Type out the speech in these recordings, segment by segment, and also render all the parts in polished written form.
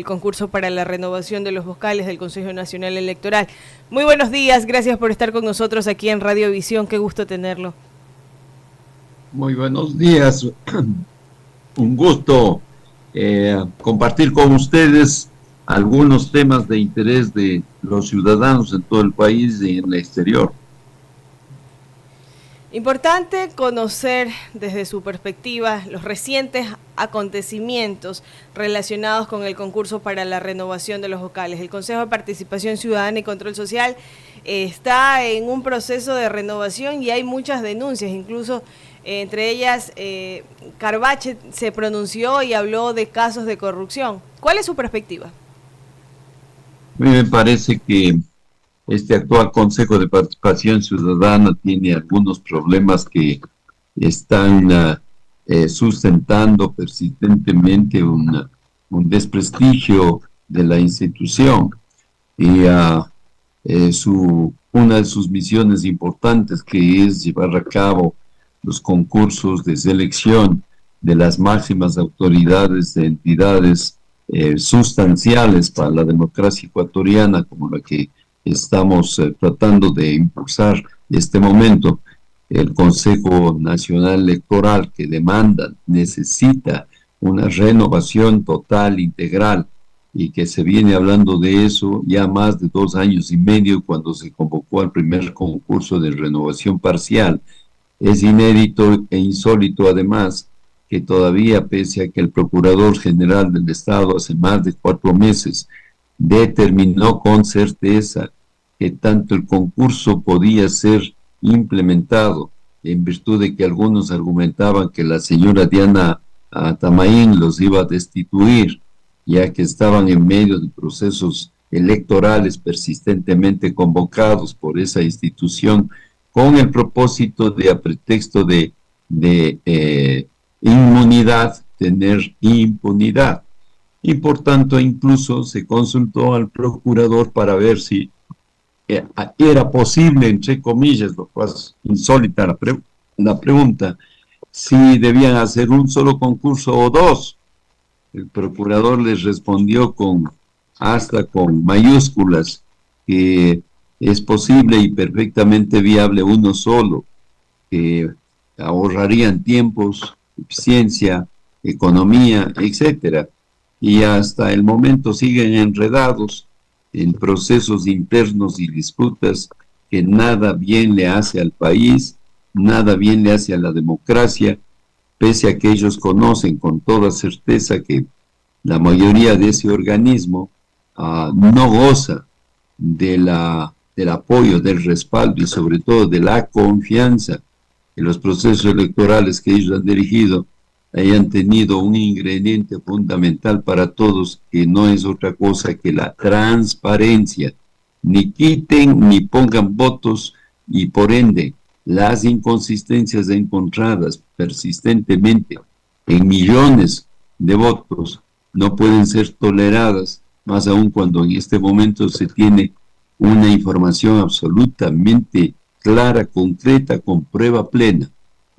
el concurso para la renovación de los vocales del Consejo Nacional Electoral. Muy buenos días, gracias por estar con nosotros aquí en Radiovisión, qué gusto tenerlo. Muy buenos días, un gusto compartir con ustedes algunos temas de interés de los ciudadanos en todo el país y en el exterior. Importante conocer desde su perspectiva los recientes acontecimientos relacionados con el concurso para la renovación de los vocales. El Consejo de Participación Ciudadana y Control Social está en un proceso de renovación y hay muchas denuncias, incluso entre ellas Carbache se pronunció y habló de casos de corrupción. ¿Cuál es su perspectiva? A mí me parece que este actual Consejo de Participación Ciudadana tiene algunos problemas que están sustentando persistentemente un desprestigio de la institución y una de sus misiones importantes, que es llevar a cabo los concursos de selección de las máximas autoridades de entidades sustanciales para la democracia ecuatoriana, como la que estamos tratando de impulsar en este momento, el Consejo Nacional Electoral, que demanda, necesita una renovación total, integral, y que se viene hablando de eso ya más de 2 años y medio cuando se convocó al primer concurso de renovación parcial. Es inédito e insólito además que todavía, pese a que el Procurador General del Estado hace más de 4 meses determinó con certeza que tanto el concurso podía ser implementado, en virtud de que algunos argumentaban que la señora Diana Tamaín los iba a destituir, ya que estaban en medio de procesos electorales persistentemente convocados por esa institución, con el propósito de, a pretexto de inmunidad, tener impunidad. Y por tanto incluso se consultó al procurador para ver si era posible, entre comillas, lo cual es insólita la pregunta, si debían hacer un solo concurso o 2. El procurador les respondió hasta con mayúsculas que es posible y perfectamente viable uno solo, que ahorrarían tiempos, eficiencia, economía, etcétera. Y hasta el momento siguen enredados en procesos internos y disputas que nada bien le hace al país, nada bien le hace a la democracia, pese a que ellos conocen con toda certeza que la mayoría de ese organismo no goza del apoyo, del respaldo y sobre todo de la confianza en los procesos electorales que ellos han dirigido, hayan tenido un ingrediente fundamental para todos, que no es otra cosa que la transparencia. Ni quiten ni pongan votos, y por ende las inconsistencias encontradas persistentemente en millones de votos no pueden ser toleradas, más aún cuando en este momento se tiene una información absolutamente clara, concreta, con prueba plena.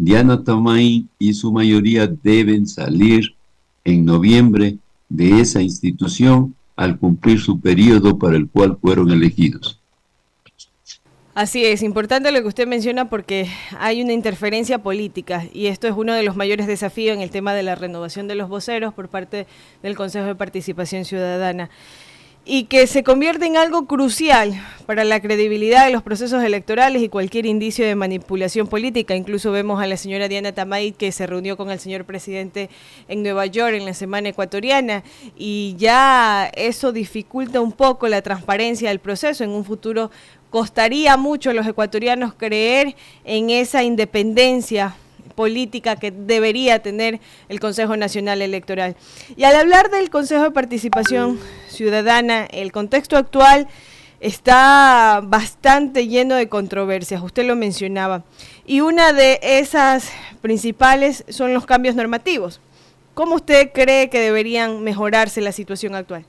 Diana Tamaín y su mayoría deben salir en noviembre de esa institución al cumplir su periodo para el cual fueron elegidos. Así es, importante lo que usted menciona porque hay una interferencia política y esto es uno de los mayores desafíos en el tema de la renovación de los voceros por parte del Consejo de Participación Ciudadana, y que se convierte en algo crucial para la credibilidad de los procesos electorales y cualquier indicio de manipulación política. Incluso vemos a la señora Diana Tamay, que se reunió con el señor presidente en Nueva York en la semana ecuatoriana, y ya eso dificulta un poco la transparencia del proceso. En un futuro costaría mucho a los ecuatorianos creer en esa independencia política que debería tener el Consejo Nacional Electoral. Y al hablar del Consejo de Participación Ciudadana, el contexto actual está bastante lleno de controversias, usted lo mencionaba, y una de esas principales son los cambios normativos. ¿Cómo usted cree que deberían mejorarse la situación actual?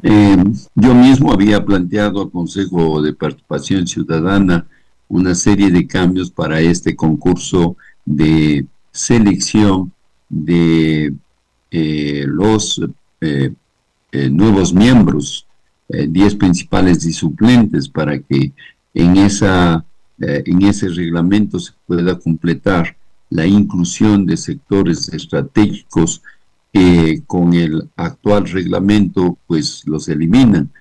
Yo mismo había planteado al Consejo de Participación Ciudadana una serie de cambios para este concurso de selección de los nuevos miembros, 10 principales y suplentes, para que en ese reglamento se pueda completar la inclusión de sectores estratégicos que con el actual reglamento pues los eliminan.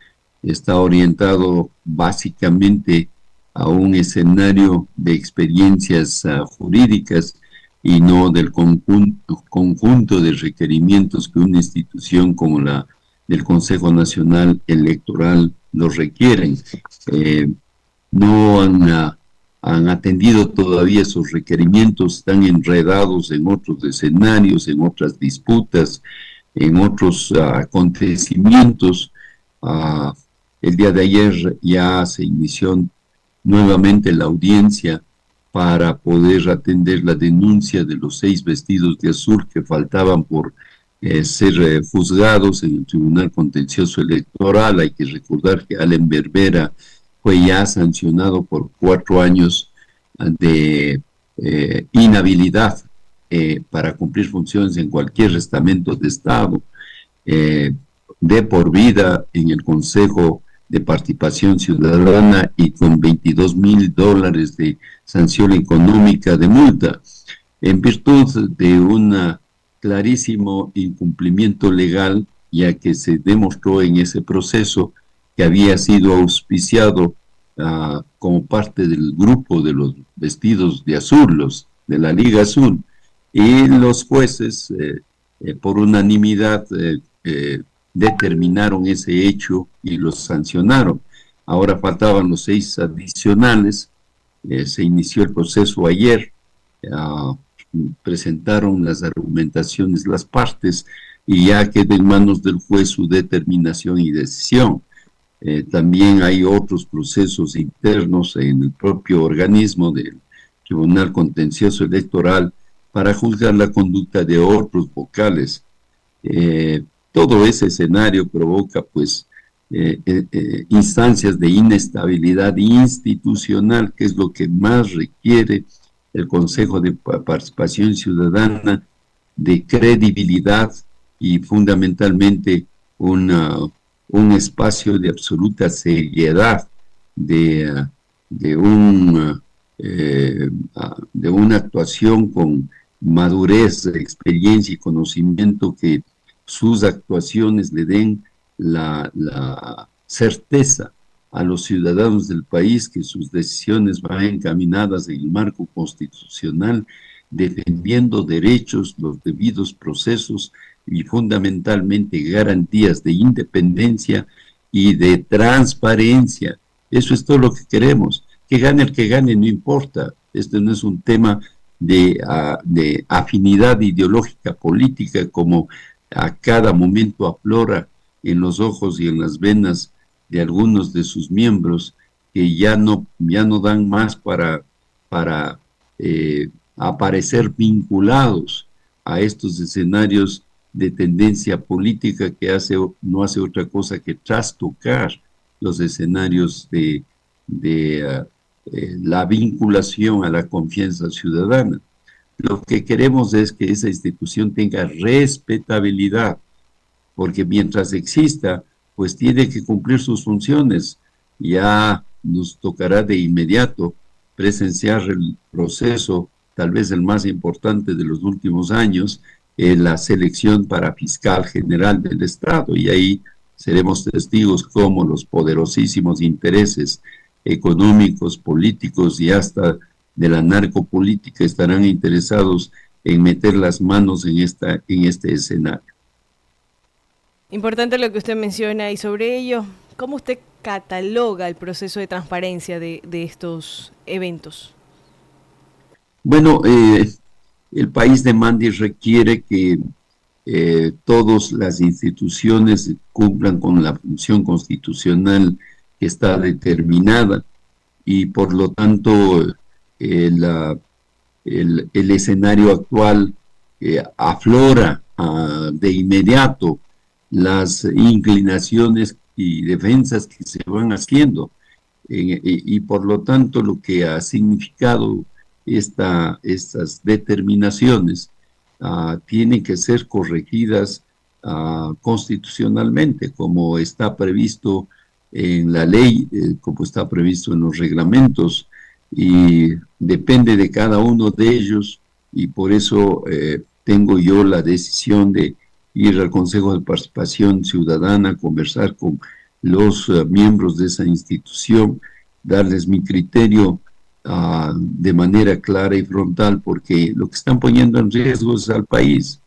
Está orientado básicamente a un escenario de experiencias jurídicas y no del conjunto de requerimientos que una institución como la del Consejo Nacional Electoral los requieren. No han atendido todavía esos requerimientos, están enredados en otros escenarios, en otras disputas, en otros acontecimientos. El día de ayer ya se inició nuevamente la audiencia para poder atender la denuncia de los 6 vestidos de azul que faltaban por ser juzgados en el Tribunal Contencioso Electoral. Hay que recordar que Allen Berbera fue ya sancionado por 4 años de inhabilidad para cumplir funciones en cualquier estamento de Estado, de por vida en el Consejo de Participación Ciudadana y con $22,000 de sanción económica de multa, en virtud de un clarísimo incumplimiento legal, ya que se demostró en ese proceso que había sido auspiciado como parte del grupo de los vestidos de azul, los de la Liga Azul, y los jueces por unanimidad determinaron ese hecho y los sancionaron. Ahora faltaban los 6 adicionales. Se inició el proceso ayer, presentaron las argumentaciones las partes y ya queda en manos del juez su determinación y decisión. También hay otros procesos internos en el propio organismo del Tribunal Contencioso Electoral para juzgar la conducta de otros vocales. Todo ese escenario provoca pues instancias de inestabilidad institucional, que es lo que más requiere el Consejo de Participación Ciudadana, de credibilidad y fundamentalmente un espacio de absoluta seriedad, de una actuación con madurez, experiencia y conocimiento, que sus actuaciones le den la certeza a los ciudadanos del país que sus decisiones van encaminadas en el marco constitucional, defendiendo derechos, los debidos procesos y fundamentalmente garantías de independencia y de transparencia. Eso es todo lo que queremos. Que gane el que gane, no importa. Este no es un tema de afinidad ideológica política, como a cada momento aflora en los ojos y en las venas de algunos de sus miembros, que ya no dan más para aparecer vinculados a estos escenarios de tendencia política que no hace otra cosa que trastocar los escenarios de la vinculación a la confianza ciudadana. Lo que queremos es que esa institución tenga respetabilidad, porque mientras exista, pues tiene que cumplir sus funciones. Ya nos tocará de inmediato presenciar el proceso, tal vez el más importante de los últimos años, la selección para fiscal general del Estado, y ahí seremos testigos cómo los poderosísimos intereses económicos, políticos y hasta de la narcopolítica estarán interesados en meter las manos en este escenario. Importante lo que usted menciona, y sobre ello, ¿cómo usted cataloga el proceso de transparencia de estos eventos? Bueno, el país demanda y requiere que todas las instituciones cumplan con la función constitucional que está determinada, y por lo tanto el escenario actual aflora de inmediato las inclinaciones y defensas que se van haciendo, y por lo tanto lo que ha significado estas determinaciones tienen que ser corregidas constitucionalmente, como está previsto en la ley, como está previsto en los reglamentos, y depende de cada uno de ellos, y por eso tengo yo la decisión de ir al Consejo de Participación Ciudadana, conversar con los miembros de esa institución, darles mi criterio de manera clara y frontal, porque lo que están poniendo en riesgo es al país.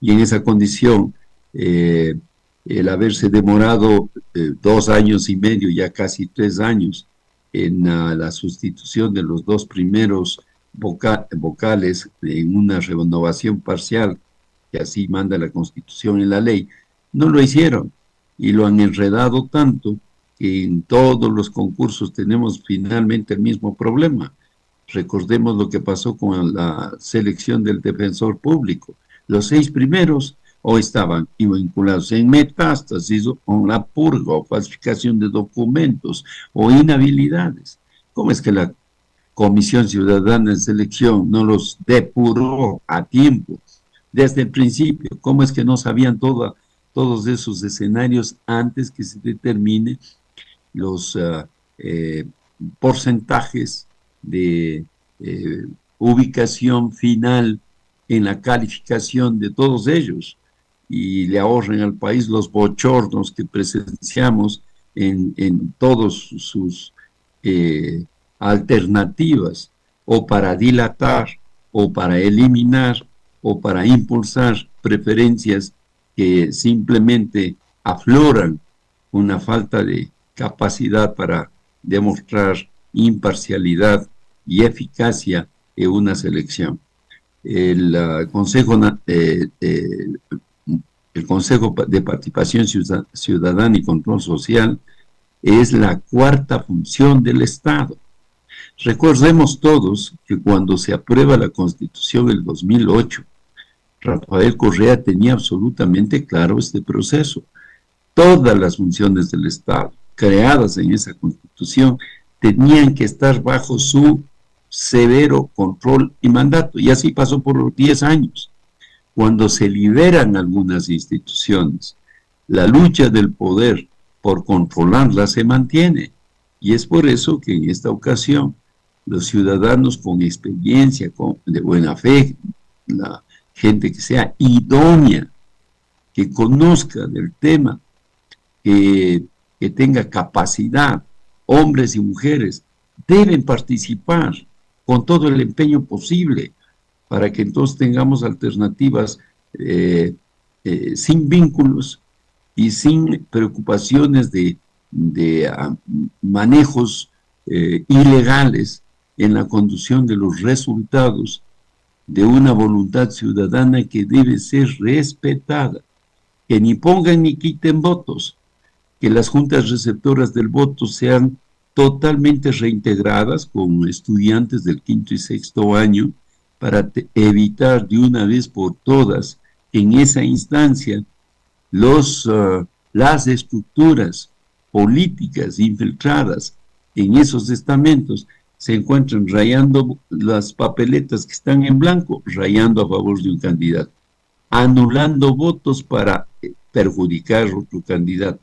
Y en esa condición, el haberse demorado 2 años y medio, ya casi 3 años, en la sustitución de los dos primeros vocales en una renovación parcial, que así manda la Constitución y la ley, no lo hicieron y lo han enredado tanto que en todos los concursos tenemos finalmente el mismo problema. Recordemos lo que pasó con la selección del defensor público. Los 6 primeros o estaban vinculados en metástasis o en la purga o falsificación de documentos o inhabilidades. ¿Cómo es que la Comisión Ciudadana de Selección no los depuró a tiempo desde el principio? ¿Cómo es que no sabían todos esos escenarios antes que se determine los porcentajes de ubicación final en la calificación de todos ellos, y le ahorren al país los bochornos que presenciamos en todos sus alternativas, o para dilatar, o para eliminar, o para impulsar preferencias que simplemente afloran una falta de capacidad para demostrar imparcialidad y eficacia en una selección. El Consejo de Participación Ciudadana y Control Social es la cuarta función del Estado. Recordemos todos que cuando se aprueba la Constitución en el 2008, Rafael Correa tenía absolutamente claro este proceso. Todas las funciones del Estado creadas en esa Constitución tenían que estar bajo su severo control y mandato, y así pasó por los 10 años. Cuando se liberan algunas instituciones, la lucha del poder por controlarlas se mantiene, y es por eso que en esta ocasión los ciudadanos con experiencia, de buena fe, la gente que sea idónea, que conozca del tema, que tenga capacidad, hombres y mujeres, deben participar con todo el empeño posible para que entonces tengamos alternativas sin vínculos y sin preocupaciones de manejos ilegales en la conducción de los resultados de una voluntad ciudadana que debe ser respetada, que ni pongan ni quiten votos, que las juntas receptoras del voto sean totalmente reintegradas con estudiantes del 5º y 6º año para evitar de una vez por todas en esa instancia las estructuras políticas infiltradas en esos estamentos se encuentran rayando las papeletas que están en blanco, rayando a favor de un candidato, anulando votos para perjudicar a otro candidato,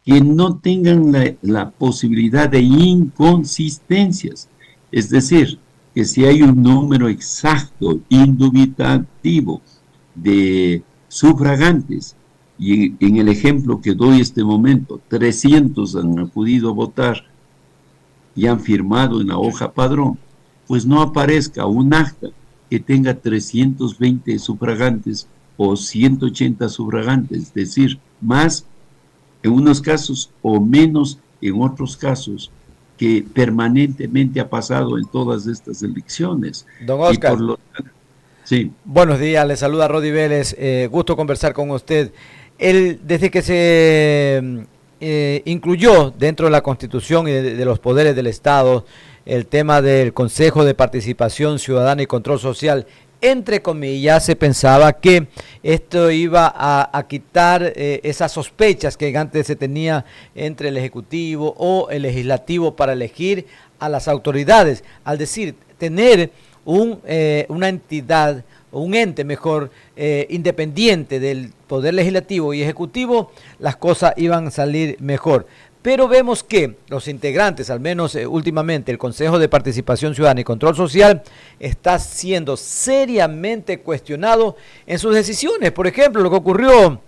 que no tengan la posibilidad de inconsistencias, es decir, que si hay un número exacto, indubitativo de sufragantes, y en el ejemplo que doy este momento, 300 han acudido a votar y han firmado en la hoja padrón, pues no aparezca un acta que tenga 320 sufragantes o 180 sufragantes, es decir, más en unos casos o menos en otros casos, que permanentemente ha pasado en todas estas elecciones. Don Oscar, sí. Buenos días, le saluda Rodi Vélez, gusto conversar con usted. Desde que se incluyó dentro de la Constitución y de los poderes del Estado el tema del Consejo de Participación Ciudadana y Control Social, entre comillas, se pensaba que esto iba a quitar esas sospechas que antes se tenía entre el Ejecutivo o el Legislativo para elegir a las autoridades. Al decir, tener una entidad, un ente mejor, independiente del Poder Legislativo y Ejecutivo, las cosas iban a salir mejor. Pero vemos que los integrantes, al menos últimamente, el Consejo de Participación Ciudadana y Control Social, está siendo seriamente cuestionado en sus decisiones. Por ejemplo, lo que ocurrió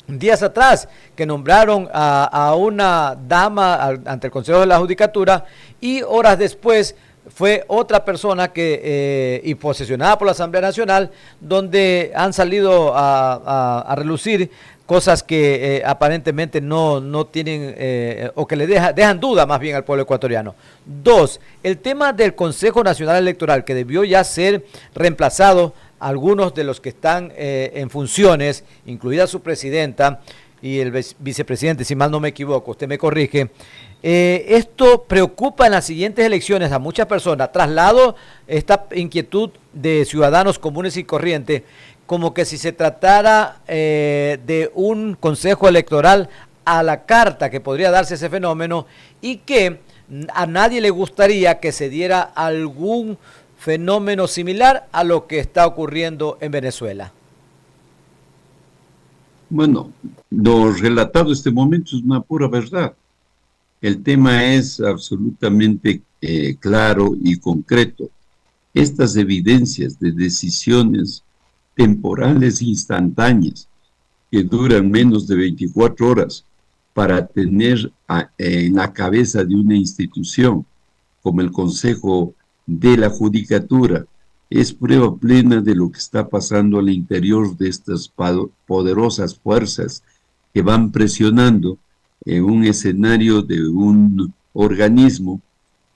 días atrás, que nombraron a una dama ante el Consejo de la Judicatura, y horas después fue otra persona y posesionada por la Asamblea Nacional, donde han salido a relucir cosas que aparentemente no tienen, o que le dejan duda más bien al pueblo ecuatoriano. Dos, el tema del Consejo Nacional Electoral, que debió ya ser reemplazado. Algunos de los que están en funciones, incluida su presidenta y el vicepresidente, si mal no me equivoco, usted me corrige. Esto preocupa en las siguientes elecciones a muchas personas. Traslado esta inquietud de ciudadanos comunes y corrientes, como que si se tratara de un consejo electoral a la carta, que podría darse ese fenómeno, y que a nadie le gustaría que se diera algún fenómeno similar a lo que está ocurriendo en Venezuela. Bueno, lo relatado en este momento es una pura verdad. El tema es absolutamente claro y concreto. Estas evidencias de decisiones temporales instantáneas que duran menos de 24 horas para tener en la cabeza de una institución como el Consejo de la Judicatura es prueba plena de lo que está pasando al interior de estas poderosas fuerzas que van presionando en un escenario de un organismo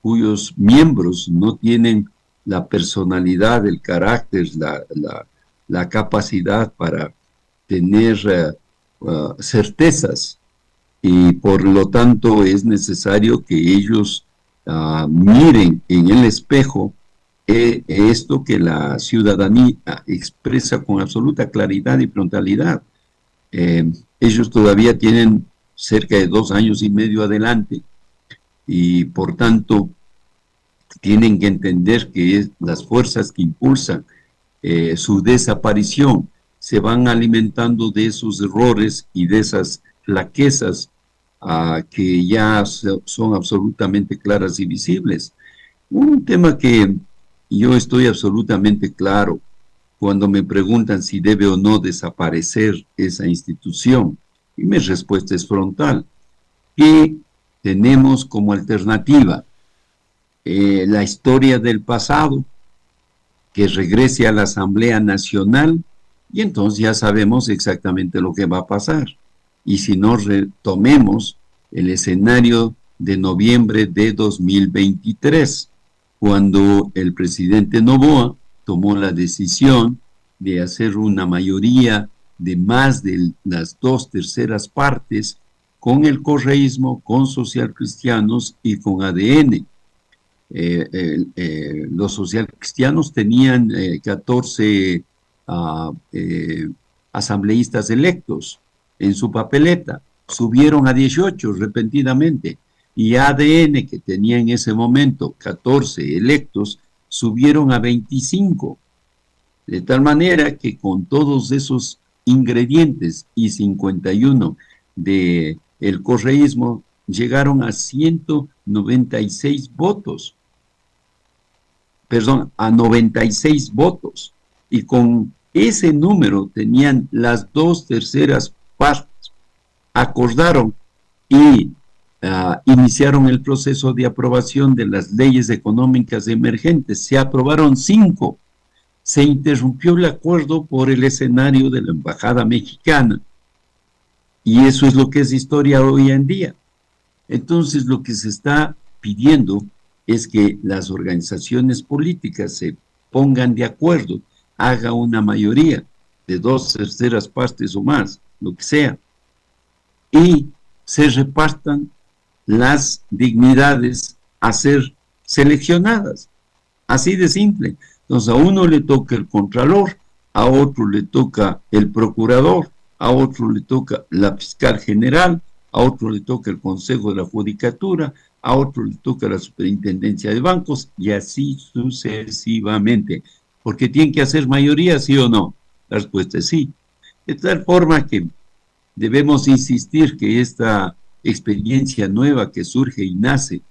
cuyos miembros no tienen la personalidad, el carácter, la capacidad para tener certezas, y por lo tanto es necesario que ellos miren en el espejo esto que la ciudadanía expresa con absoluta claridad y frontalidad. Ellos todavía tienen cerca de 2 años y medio adelante, y por tanto tienen que entender que las fuerzas que impulsan su desaparición se van alimentando de esos errores y de esas flaquezas que ya son absolutamente claras y visibles. Un tema que yo estoy absolutamente claro cuando me preguntan si debe o no desaparecer esa institución, y mi respuesta es frontal. ¿Qué tenemos como alternativa? La historia del pasado, que regrese a la Asamblea Nacional, y entonces ya sabemos exactamente lo que va a pasar. Y si no, retomemos el escenario de noviembre de 2023, cuando el presidente Noboa tomó la decisión de hacer una mayoría de más de las 2/3 partes con el correísmo, con socialcristianos y con ADN. Los socialcristianos tenían 14 asambleístas electos en su papeleta, subieron a 18 repentinamente, y ADN, que tenía en ese momento 14 electos, subieron a 25, de tal manera que con todos esos ingredientes y 51 del correísmo llegaron a 196 votos, perdón, a 96 votos, y con ese número tenían las 2/3 partes. Acordaron y iniciaron el proceso de aprobación de las leyes económicas emergentes. Se aprobaron 5. Se interrumpió el acuerdo por el escenario de la embajada mexicana, y eso es lo que es historia hoy en día. Entonces, lo que se está pidiendo es que las organizaciones políticas se pongan de acuerdo, haga una mayoría de 2/3 partes o más, lo que sea, y se repartan las dignidades a ser seleccionadas. Así de simple. Entonces, a uno le toca el contralor, a otro le toca el procurador, a otro le toca la fiscal general, a otro le toca el Consejo de la Judicatura, a otro le toca la superintendencia de bancos y así sucesivamente. Porque tienen que hacer mayoría, ¿sí o no? La respuesta es sí. De tal forma que debemos insistir que esta experiencia nueva que surge y nace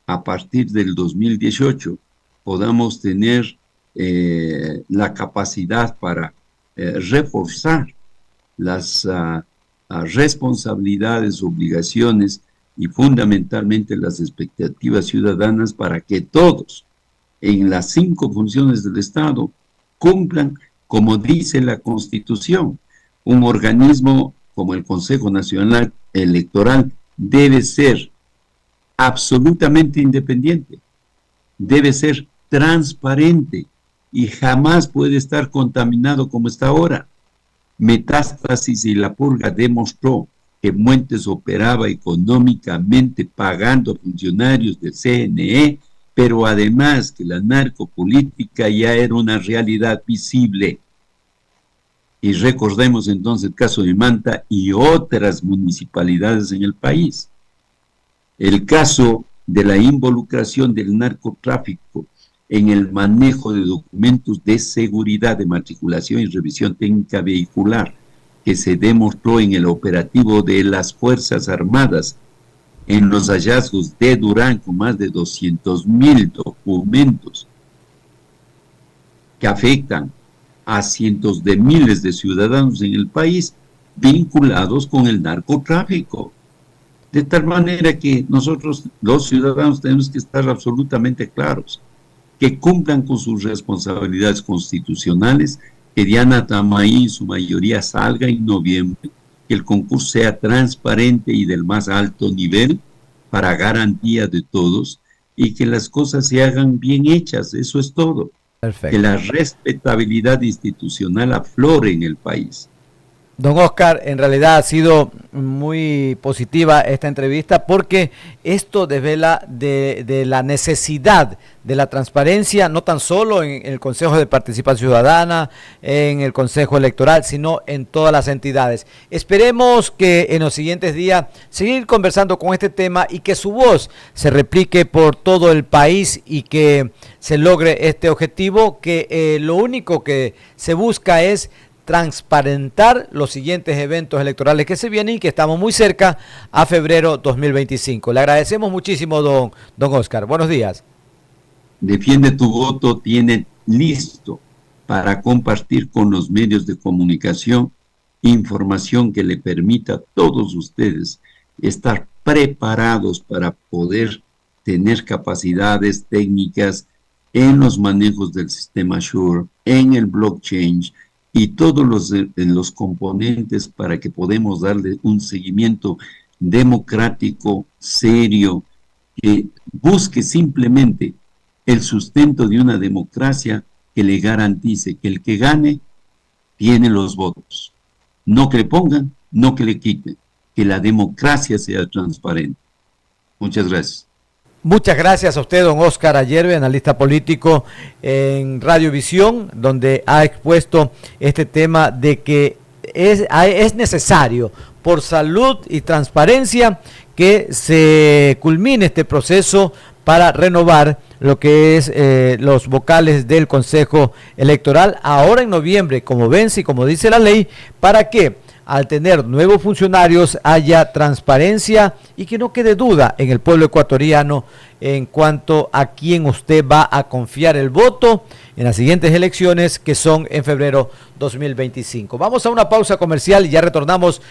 a partir del 2018 podamos tener la capacidad para reforzar las responsabilidades, obligaciones y fundamentalmente las expectativas ciudadanas para que todos en las 5 funciones del Estado cumplan como dice la Constitución. Un organismo como el Consejo Nacional Electoral debe ser absolutamente independiente, debe ser transparente y jamás puede estar contaminado como está ahora. Metástasis y La Purga demostró que Muentes operaba económicamente pagando a funcionarios del CNE, pero además que la narcopolítica ya era una realidad visible. Y recordemos entonces el caso de Manta y otras municipalidades en el país. El caso de la involucración del narcotráfico en el manejo de documentos de seguridad de matriculación y revisión técnica vehicular, que se demostró en el operativo de las Fuerzas Armadas, en los hallazgos de Durán con más de 200,000 documentos que afectan a cientos de miles de ciudadanos en el país vinculados con el narcotráfico. De tal manera que nosotros, los ciudadanos, tenemos que estar absolutamente claros, que cumplan con sus responsabilidades constitucionales, que Diana Tamaí en su mayoría salga en noviembre, que el concurso sea transparente y del más alto nivel para garantía de todos y que las cosas se hagan bien hechas, eso es todo. Perfecto. Que la respetabilidad institucional aflore en el país. Don Oscar, en realidad ha sido muy positiva esta entrevista porque esto desvela de la necesidad de la transparencia, no tan solo en el Consejo de Participación Ciudadana, en el Consejo Electoral, sino en todas las entidades. Esperemos que en los siguientes días seguir conversando con este tema y que su voz se replique por todo el país y que se logre este objetivo, que lo único que se busca es transparentar los siguientes eventos electorales que se vienen y que estamos muy cerca a febrero 2025. Le agradecemos muchísimo, don Oscar. Buenos días. Defiende tu voto tiene listo para compartir con los medios de comunicación información que le permita a todos ustedes estar preparados para poder tener capacidades técnicas en los manejos del sistema Shure, en el blockchain, y todos los componentes para que podamos darle un seguimiento democrático, serio, que busque simplemente el sustento de una democracia que le garantice que el que gane tiene los votos. No que le pongan, no que le quiten, que la democracia sea transparente. Muchas gracias. Muchas gracias a usted, don Oscar Ayerbe, analista político en Radiovisión, donde ha expuesto este tema de que es necesario, por salud y transparencia, que se culmine este proceso para renovar lo que es los vocales del Consejo Electoral ahora en noviembre, como vence y como dice la ley, para que al tener nuevos funcionarios haya transparencia y que no quede duda en el pueblo ecuatoriano en cuanto a quién usted va a confiar el voto en las siguientes elecciones que son en febrero 2025. Vamos a una pausa comercial y ya retornamos